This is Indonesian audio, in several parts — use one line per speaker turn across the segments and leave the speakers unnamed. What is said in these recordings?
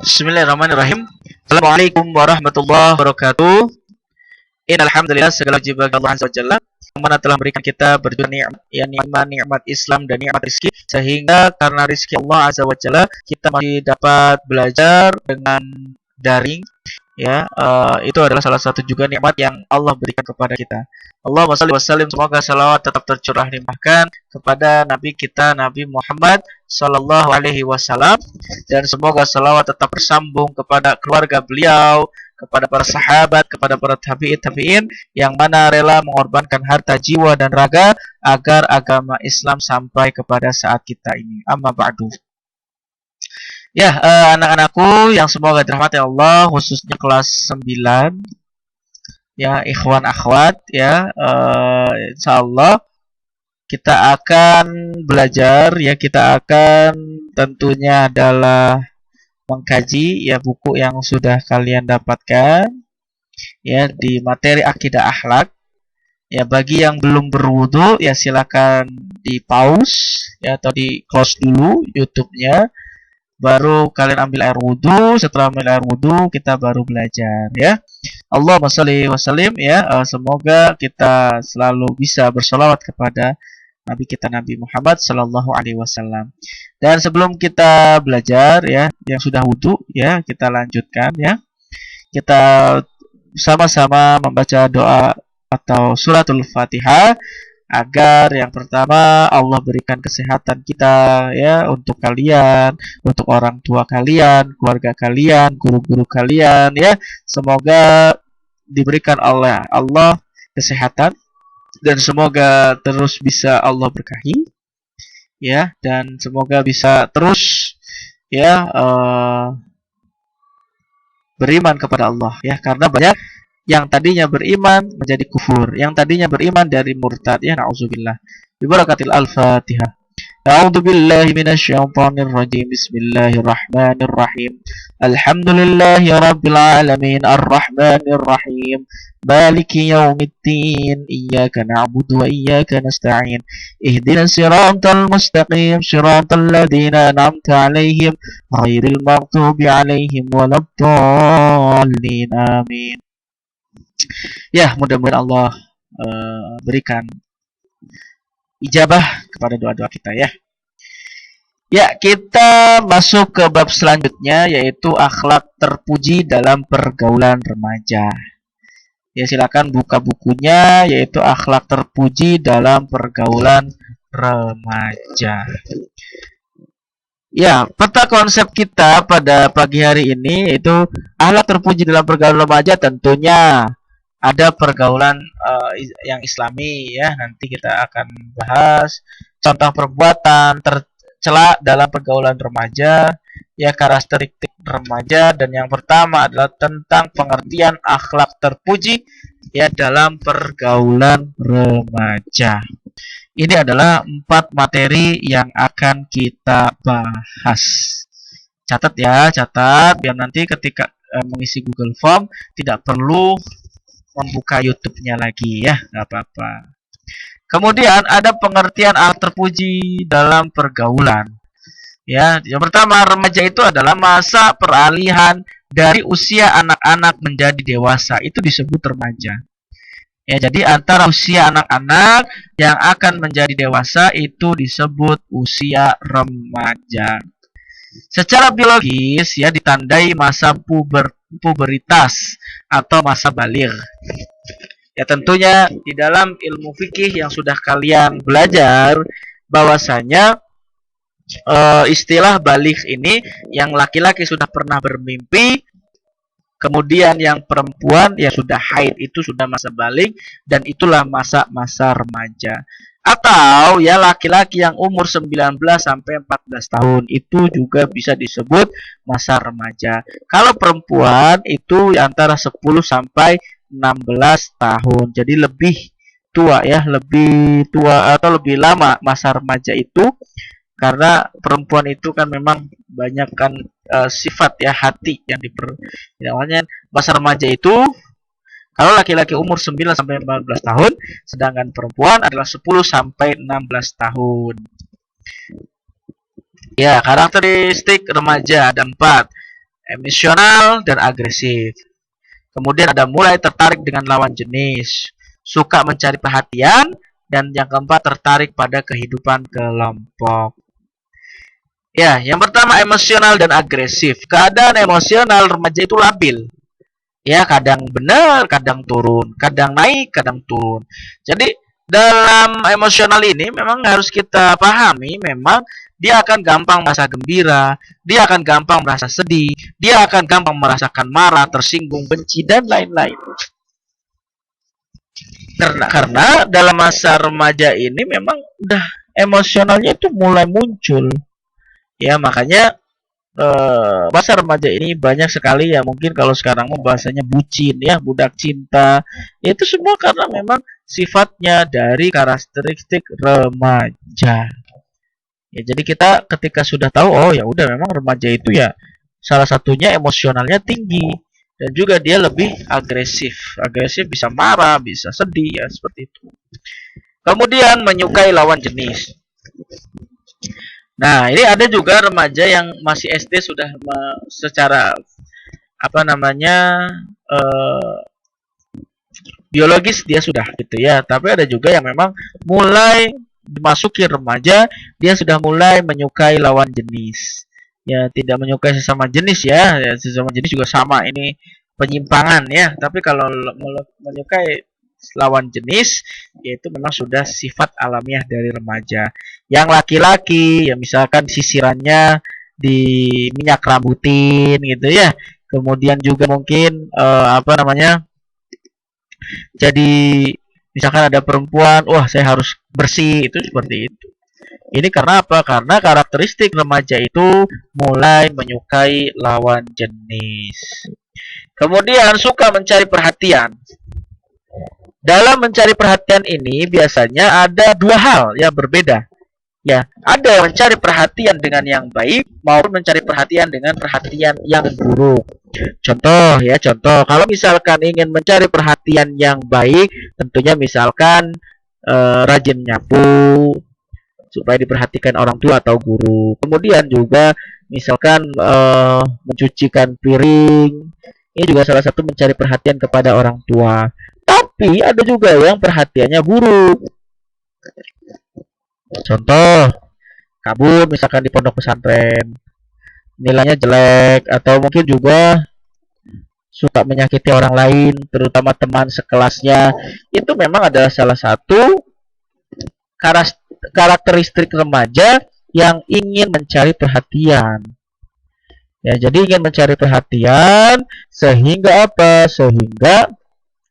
Bismillahirrahmanirrahim. Assalamualaikum warahmatullahi wabarakatuh. Innal hamdalillah, segala puji bagi Allah Azza wa Jalla yang mana telah memberikan kita berjuta nikmat, yakni iman, nikmat Islam dan nikmat rezeki, sehingga karena rezeki Allah Azza wa Jalla kita masih dapat belajar dengan daring, ya. Itu adalah salah satu juga nikmat yang Allah berikan kepada kita. Allahumma shalli wa sallim, semoga salawat tetap tercurah limpahkan kepada Nabi kita Nabi Muhammad Sallallahu Alaihi Wasallam, dan semoga salawat tetap bersambung kepada keluarga beliau, kepada para sahabat, kepada para tabi'in yang mana rela mengorbankan harta, jiwa, dan raga agar agama Islam sampai kepada saat kita ini. Amma ba'du. Ya, anak-anakku yang semoga dirahmati Allah, khususnya kelas 9, ya, ikhwan akhwat, ya, insyaallah kita akan belajar, ya, kita akan tentunya adalah mengkaji, ya, buku yang sudah kalian dapatkan, ya, di materi akidah akhlak. Ya, bagi yang belum berwudu, ya, silakan di pause, ya, atau di close dulu YouTube-nya, baru kalian ambil air wudu. Setelah ambil air wudu, kita baru belajar, ya. Allahumma shalli wa sallim, ya. Semoga kita selalu bisa bersolawat kepada Nabi kita Nabi Muhammad Sallallahu Alaihi Wasallam. Dan sebelum kita belajar, ya, yang sudah wudu, ya, kita lanjutkan, ya. Kita sama-sama membaca doa atau suratul Fatihah, agar yang pertama Allah berikan kesehatan kita, ya, untuk kalian, untuk orang tua kalian, keluarga kalian, guru-guru kalian, ya. Semoga diberikan oleh Allah kesehatan, dan semoga terus bisa Allah berkahi, ya, dan semoga bisa terus, ya, beriman kepada Allah, ya, karena banyak yang tadinya beriman menjadi kufur, yang tadinya beriman dari murtad, ya, na'udzubillah. Bibarakatil al-Fatihah. A'udzu billahi minasyaitonir rajim. Bismillahirrahmanirrahim. Alhamdulillahi rabbil alamin, arrahmanir rahim, maliki yaumiddin, iyyaka na'budu wa iyyaka nasta'in, ihdinas siratal mustaqim, siratal ladzina an'amta 'alaihim ghairil maghdubi 'alaihim waladdallin. Amin. Ya, mudah-mudahan Allah berikan ijabah kepada doa-doa kita, ya. Ya, kita masuk ke bab selanjutnya, yaitu akhlak terpuji dalam pergaulan remaja. Ya, silakan buka bukunya, yaitu akhlak terpuji dalam pergaulan remaja. Ya, peta konsep kita pada pagi hari ini itu akhlak terpuji dalam pergaulan remaja. Tentunya ada pergaulan yang islami, ya. Nanti kita akan bahas contoh perbuatan tercela dalam pergaulan remaja, ya, karakteristik remaja, dan yang pertama adalah tentang pengertian akhlak terpuji, ya, dalam pergaulan remaja. Ini adalah 4 materi yang akan kita bahas. Catat, ya, catat biar nanti ketika mengisi Google Form tidak perlu membuka YouTube-nya lagi, ya, nggak apa-apa. Kemudian ada pengertian akhlak terpuji dalam pergaulan. Ya, yang pertama, remaja itu adalah masa peralihan dari usia anak-anak menjadi dewasa. Itu disebut remaja. Ya, jadi antara usia anak-anak yang akan menjadi dewasa itu disebut usia remaja. Secara biologis, ya, ditandai masa puberitas atau masa baligh. Ya, tentunya di dalam ilmu fikih yang sudah kalian belajar bahwasanya istilah baligh ini yang laki-laki sudah pernah bermimpi, kemudian yang perempuan yang sudah haid itu sudah masa baligh, dan itulah masa-masa remaja. Atau, ya, laki-laki yang umur 19 sampai 14 tahun itu juga bisa disebut masa remaja. Kalau perempuan itu antara 10 sampai 16 tahun. Jadi lebih tua, ya, lebih tua atau lebih lama masa remaja itu, karena perempuan itu kan memang banyak kan sifat, ya, hati yang namanya masa remaja itu. Kalau laki-laki umur 9 sampai 14 tahun, sedangkan perempuan adalah 10 sampai 16 tahun. Ya, karakteristik remaja ada 4. Emosional dan agresif. Kemudian ada mulai tertarik dengan lawan jenis, suka mencari perhatian, dan yang keempat tertarik pada kehidupan kelompok. Ya, yang pertama emosional dan agresif. Keadaan emosional remaja itu labil. Ya, kadang benar, kadang turun, kadang naik, kadang turun. Jadi dalam emosional ini memang harus kita pahami, memang dia akan gampang merasa gembira, dia akan gampang merasa sedih, dia akan gampang merasakan marah, tersinggung, benci, dan lain-lain. Karena dalam masa remaja ini memang udah emosionalnya itu mulai muncul. Ya, makanya masa remaja ini banyak sekali ya, mungkin kalau sekarang mau bahasanya bucin ya, budak cinta. Itu semua karena memang sifatnya dari karakteristik remaja. Ya, jadi kita ketika sudah tahu, oh ya udah memang remaja itu ya salah satunya emosionalnya tinggi dan juga dia lebih agresif. Agresif bisa marah, bisa sedih ya, seperti itu. Kemudian menyukai lawan jenis. Nah, ini ada juga remaja yang masih SD sudah secara apa namanya eh, biologis dia sudah gitu ya. Tapi ada juga yang memang mulai dimasuki remaja dia sudah mulai menyukai lawan jenis. Ya, tidak menyukai sesama jenis ya. Ya, sesama jenis juga sama, ini penyimpangan ya. Tapi kalau menyukai lawan jenis yaitu memang sudah sifat alamiah dari remaja. Yang laki-laki ya misalkan sisirannya di minyak rambutin gitu ya. Kemudian juga mungkin apa namanya? Jadi misalkan ada perempuan, wah saya harus bersih, itu seperti itu. Ini karena apa? Karena karakteristik remaja itu mulai menyukai lawan jenis. Kemudian suka mencari perhatian. Dalam mencari perhatian ini biasanya ada dua hal yang berbeda. Ya, ada yang mencari perhatian dengan yang baik maupun mencari perhatian dengan perhatian yang buruk. Contoh ya, contoh kalau misalkan ingin mencari perhatian yang baik, tentunya misalkan rajin nyapu supaya diperhatikan orang tua atau guru. Kemudian juga misalkan mencucikan piring. Ini juga salah satu mencari perhatian kepada orang tua. Tapi ada juga yang perhatiannya buruk. Contoh, kabur misalkan di pondok pesantren, nilainya jelek, atau mungkin juga suka menyakiti orang lain, terutama teman sekelasnya. Itu memang adalah salah satu karakteristik remaja yang ingin mencari perhatian. Ya, jadi ingin mencari perhatian sehingga apa? Sehingga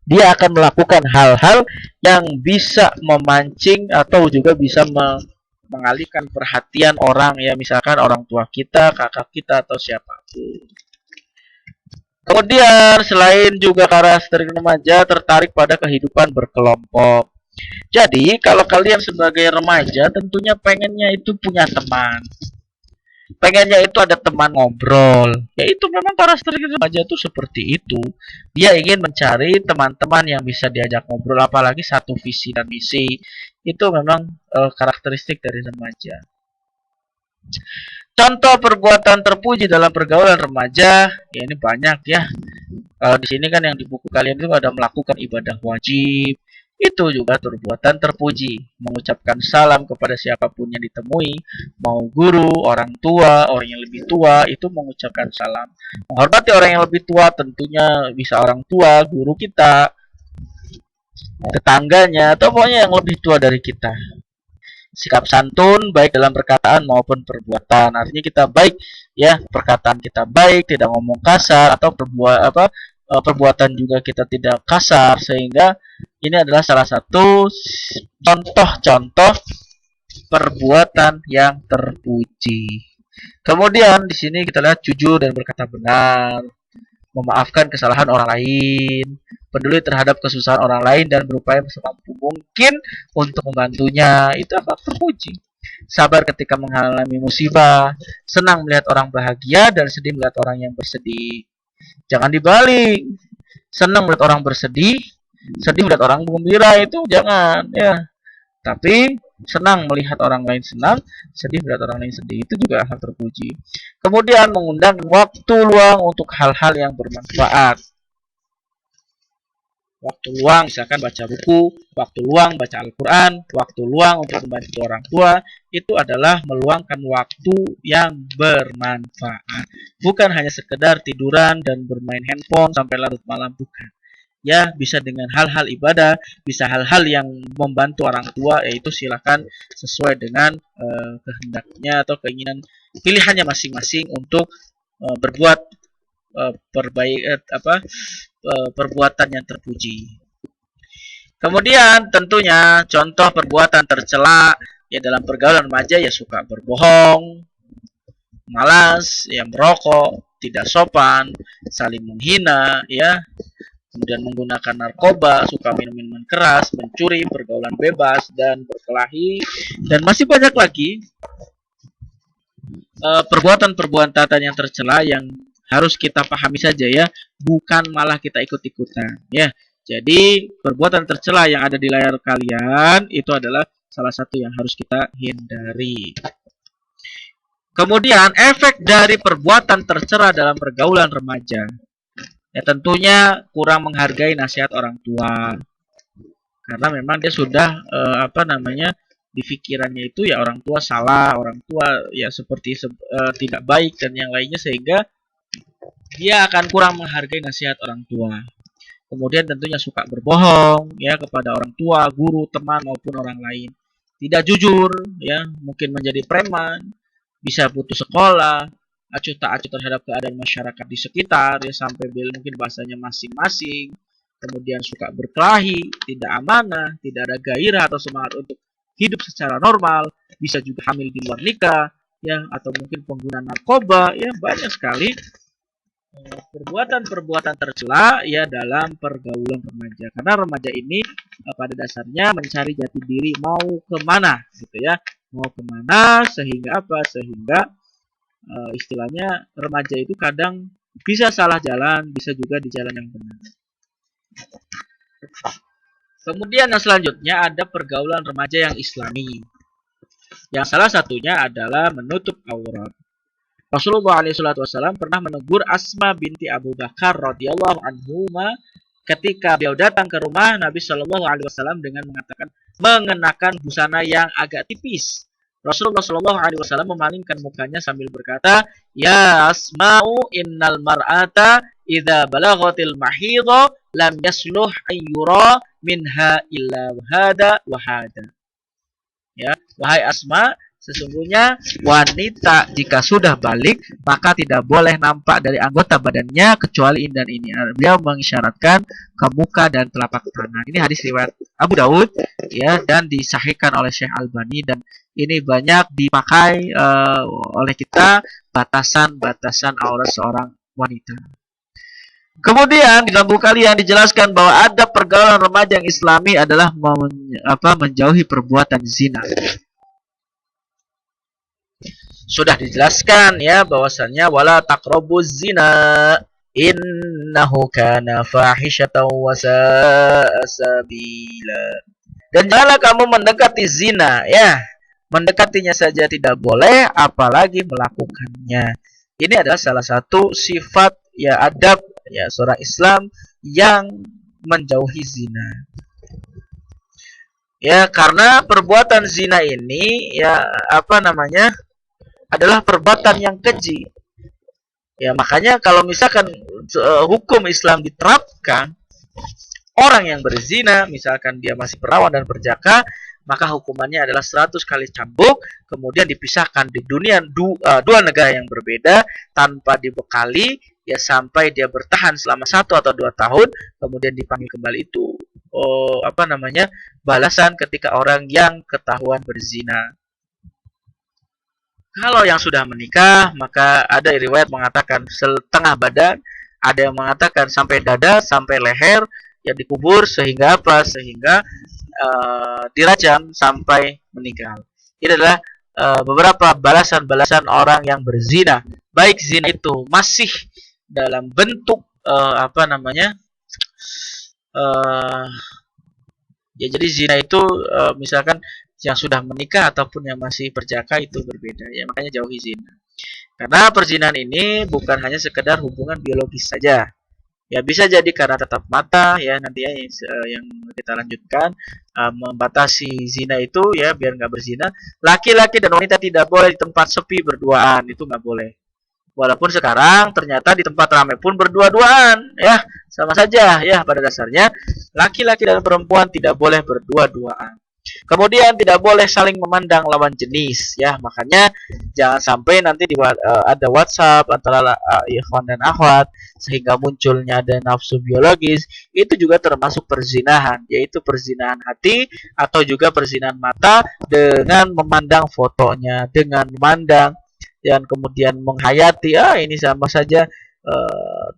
dia akan melakukan hal-hal yang bisa memancing atau juga bisa mengalihkan perhatian orang ya, misalkan orang tua kita, kakak kita atau siapapun. Kemudian selain juga karakteristik remaja tertarik pada kehidupan berkelompok. Jadi kalau kalian sebagai remaja tentunya pengennya itu punya teman. Pengennya itu ada teman ngobrol. Ya itu memang karakteristik remaja itu seperti itu. Dia ingin mencari teman-teman yang bisa diajak ngobrol, apalagi satu visi dan misi. Itu memang karakteristik dari remaja. Contoh perbuatan terpuji dalam pergaulan remaja, ya ini banyak ya. Kalau di sini kan yang di buku kalian itu ada melakukan ibadah wajib, itu juga perbuatan terpuji. Mengucapkan salam kepada siapapun yang ditemui, mau guru, orang tua, orang yang lebih tua, itu mengucapkan salam. Menghormati orang yang lebih tua tentunya bisa orang tua, guru kita, tetangganya, atau pokoknya yang lebih tua dari kita. Sikap santun baik dalam perkataan maupun perbuatan. Artinya kita baik ya, perkataan kita baik, tidak ngomong kasar, atau perbuatan juga kita tidak kasar, sehingga ini adalah salah satu contoh-contoh perbuatan yang terpuji. Kemudian di sini kita lihat jujur dan berkata benar, memaafkan kesalahan orang lain, peduli terhadap kesusahan orang lain dan berupaya semampu mungkin untuk membantunya. Itu apa? Terpuji. Sabar ketika mengalami musibah, senang melihat orang bahagia dan sedih melihat orang yang bersedih. Jangan dibalik. Senang melihat orang bersedih, sedih melihat orang gembira, itu jangan ya. Tapi senang melihat orang lain senang, sedih melihat orang lain sedih. Itu juga hal terpuji. Kemudian mengundang waktu luang untuk hal-hal yang bermanfaat. Waktu luang misalkan baca buku, waktu luang baca Al-Quran, waktu luang untuk membantu orang tua, itu adalah meluangkan waktu yang bermanfaat. Bukan hanya sekedar tiduran dan bermain handphone sampai larut malam, bukan. Ya, bisa dengan hal-hal ibadah, bisa hal-hal yang membantu orang tua, yaitu silakan sesuai dengan kehendaknya atau keinginan pilihannya masing-masing untuk berbuat perbuatan yang terpuji. Kemudian tentunya contoh perbuatan tercela ya dalam pergaulan remaja ya suka berbohong, malas, ya merokok, tidak sopan, saling menghina, ya, kemudian menggunakan narkoba, suka minum minuman keras, mencuri, pergaulan bebas dan berkelahi, dan masih banyak lagi perbuatan-perbuatan yang tercela yang harus kita pahami saja ya, bukan malah kita ikut-ikutan ya. Jadi perbuatan tercela yang ada di layar kalian itu adalah salah satu yang harus kita hindari. Kemudian efek dari perbuatan tercela dalam pergaulan remaja. Ya tentunya kurang menghargai nasihat orang tua. Karena memang dia sudah di pikirannya itu ya orang tua salah, orang tua ya seperti tidak baik dan yang lainnya, sehingga dia akan kurang menghargai nasihat orang tua. Kemudian tentunya suka berbohong ya kepada orang tua, guru, teman maupun orang lain. Tidak jujur ya, mungkin menjadi preman, bisa putus sekolah, acuh tak acuh terhadap keadaan masyarakat di sekitar ya, sampai mungkin bahasanya masing-masing. Kemudian suka berkelahi, tidak amanah, tidak ada gairah atau semangat untuk hidup secara normal, bisa juga hamil di luar nikah ya, atau mungkin pengguna narkoba ya, banyak sekali perbuatan-perbuatan tercela ya dalam pergaulan remaja. Karena remaja ini pada dasarnya mencari jati diri mau kemana gitu ya, mau kemana, sehingga apa, sehingga istilahnya remaja itu kadang bisa salah jalan, bisa juga di jalan yang benar. Kemudian yang selanjutnya ada pergaulan remaja yang islami, yang salah satunya adalah menutup aurat. Rasulullah SAW pernah menegur Asma binti Abu Bakar radhiyallahu anhuma ketika beliau datang ke rumah Nabi SAW dengan mengatakan mengenakan busana yang agak tipis. Rasulullah SAW memalingkan mukanya sambil berkata, Ya Asma'u innal mar'ata idza balaghatil mahidha lam yasluh ayyura minha illa wahada. Ya, wahai Asma, sesungguhnya wanita jika sudah balik maka tidak boleh nampak dari anggota badannya kecuali ini dan ini. Beliau mengisyaratkan ke muka dan telapak tangan. Ini hadis riwayat Abu Daud ya, dan disahihkan oleh Syekh Albani, dan ini banyak dipakai oleh kita batasan-batasan aurat seorang wanita. Kemudian di dalam buku kalian dijelaskan bahwa ada pergaulan remaja yang islami adalah menjauhi perbuatan zina. Sudah dijelaskan ya bahwasannya wala taqrabuz zina innahu kana fahishatan wa sa'a sabila. Dan janganlah kamu mendekati zina ya. Mendekatinya saja tidak boleh, apalagi melakukannya. Ini adalah salah satu sifat ya adab ya seorang Islam yang menjauhi zina. Ya, karena perbuatan zina ini ya adalah perbuatan yang keji. Ya, makanya kalau misalkan hukum Islam diterapkan, orang yang berzina, misalkan dia masih perawan dan berjaka, maka hukumannya adalah 100 kali cambuk, kemudian dipisahkan di dunia dua negara yang berbeda tanpa dibekali ya, sampai dia bertahan selama 1 atau 2 tahun, kemudian dipanggil kembali. Itu balasan ketika orang yang ketahuan berzina. Kalau yang sudah menikah, maka ada riwayat mengatakan setengah badan, ada yang mengatakan sampai dada, sampai leher, yang dikubur sehingga apa? Sehingga dirajam sampai meninggal. Ini adalah beberapa balasan-balasan orang yang berzina. Baik zina itu masih dalam bentuk ya, jadi zina itu misalkan Yang sudah menikah ataupun yang masih berjaka itu berbeda ya, makanya jauhi zina. Karena perzinahan ini bukan hanya sekedar hubungan biologis saja. Ya bisa jadi karena tatap mata ya, nanti ya yang kita lanjutkan, membatasi zina itu ya biar nggak berzina. Laki-laki dan wanita tidak boleh di tempat sepi berduaan, itu nggak boleh. Walaupun sekarang ternyata di tempat ramai pun berdua-duaan ya, sama saja ya, pada dasarnya laki-laki dan perempuan tidak boleh berdua-duaan. Kemudian tidak boleh saling memandang lawan jenis ya, makanya jangan sampai nanti ada WhatsApp antara ikhwan dan akhwat sehingga munculnya ada nafsu biologis, itu juga termasuk perzinahan, yaitu perzinahan hati atau juga perzinahan mata dengan memandang fotonya, dengan memandang dan kemudian menghayati, ini sama saja,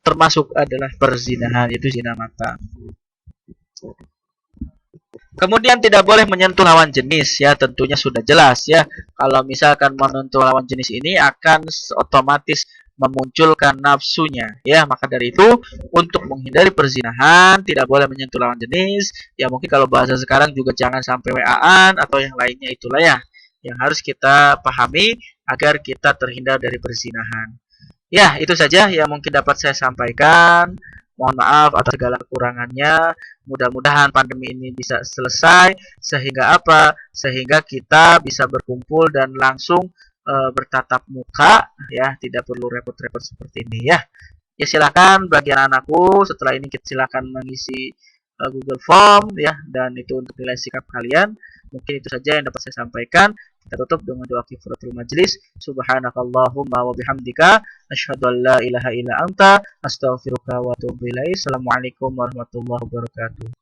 termasuk adalah perzinahan, yaitu zina mata. Kemudian tidak boleh menyentuh lawan jenis ya, tentunya sudah jelas ya. Kalau misalkan menyentuh lawan jenis ini akan otomatis memunculkan nafsunya ya. Maka dari itu untuk menghindari perzinahan tidak boleh menyentuh lawan jenis. Ya mungkin kalau bahasa sekarang juga jangan sampai WA-an atau yang lainnya, itulah ya yang harus kita pahami agar kita terhindar dari perzinahan. Ya, itu saja yang mungkin dapat saya sampaikan. Mohon maaf atas segala kekurangannya. Mudah-mudahan pandemi ini bisa selesai sehingga apa? Sehingga kita bisa berkumpul dan langsung bertatap muka ya, tidak perlu repot-repot seperti ini ya. Ya silakan bagi anak-anakku, setelah ini silakan mengisi Google Form ya, dan itu untuk nilai sikap kalian. Mungkin itu saja yang dapat saya sampaikan. Kita tutup dengan doa kifaratul majlis. Subhanakallahumma wa bihamdika asyhadu an la ilaha illa anta astaghfiruka wa atubu ilaik. Assalamualaikum warahmatullahi wabarakatuh.